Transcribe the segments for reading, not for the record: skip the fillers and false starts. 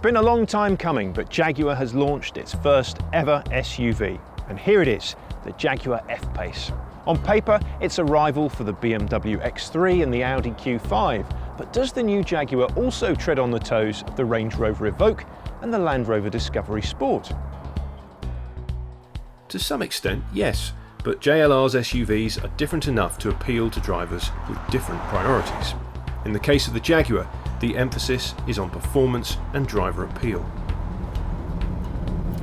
been a long time coming, but Jaguar has launched its first ever SUV. And here it is, the Jaguar F-pace. On paper, it's a rival for the BMW X3 and the Audi Q5, but does the new Jaguar also tread on the toes of the Range Rover Evoque and the Land Rover Discovery Sport? To some extent, yes, but JLR's SUVs are different enough to appeal to drivers with different priorities. In the case of the Jaguar, the emphasis is on performance and driver appeal.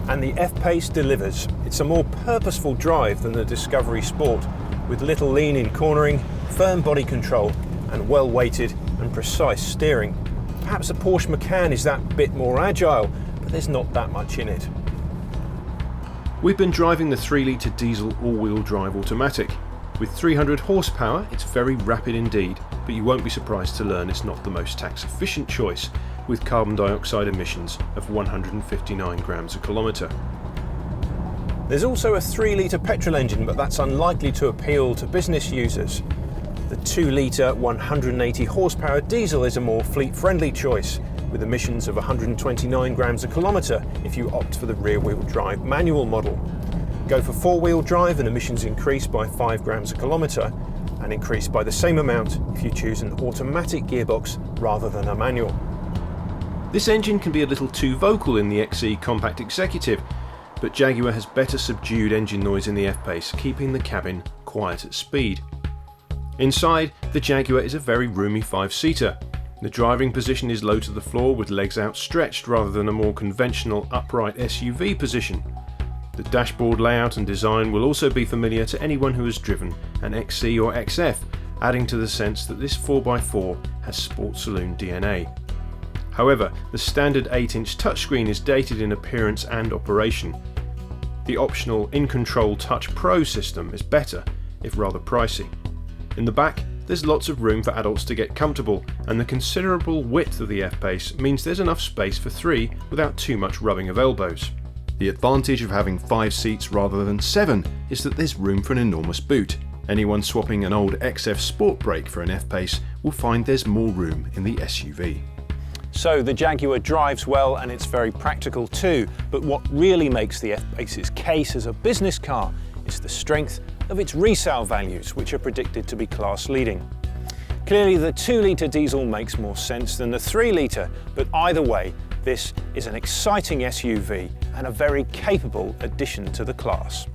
And the F-pace delivers. It's a more purposeful drive than the Discovery Sport, with little lean in cornering, firm body control, and well-weighted and precise steering. Perhaps the Porsche Macan is that bit more agile, but there's not that much in it. We've been driving the 3-litre diesel all-wheel drive automatic. With 300 horsepower, it's very rapid indeed, but you won't be surprised to learn it's not the most tax-efficient choice, with carbon dioxide emissions of 159 grams a kilometre. There's also a 3-litre petrol engine, but that's unlikely to appeal to business users. The 2-litre 180 horsepower diesel is a more fleet-friendly choice, with emissions of 129 grams a kilometre if you opt for the rear-wheel drive manual model. Go for 4-wheel drive and emissions increase by 5 grams a kilometre, and increase by the same amount if you choose an automatic gearbox rather than a manual. This engine can be a little too vocal in the XE Compact Executive, but Jaguar has better subdued engine noise in the F-pace, keeping the cabin quiet at speed. Inside, the Jaguar is a very roomy 5-seater. The driving position is low to the floor with legs outstretched rather than a more conventional upright SUV position. The dashboard layout and design will also be familiar to anyone who has driven an XE or XF, adding to the sense that this 4x4 has Sport Saloon DNA. However, the standard 8-inch touchscreen is dated in appearance and operation. The optional In-Control Touch Pro system is better, if rather pricey. In the back, there's lots of room for adults to get comfortable, and the considerable width of the F-pace means there's enough space for 3 without too much rubbing of elbows. The advantage of having 5 seats rather than 7 is that there's room for an enormous boot. Anyone swapping an old XF Sport Brake for an F-pace will find there's more room in the SUV. So the Jaguar drives well and it's very practical too, but what really makes the F-pace's case as a business car is the strength of its resale values, which are predicted to be class leading. Clearly the 2-litre diesel makes more sense than the 3-litre, but either way, this is an exciting SUV and a very capable addition to the class.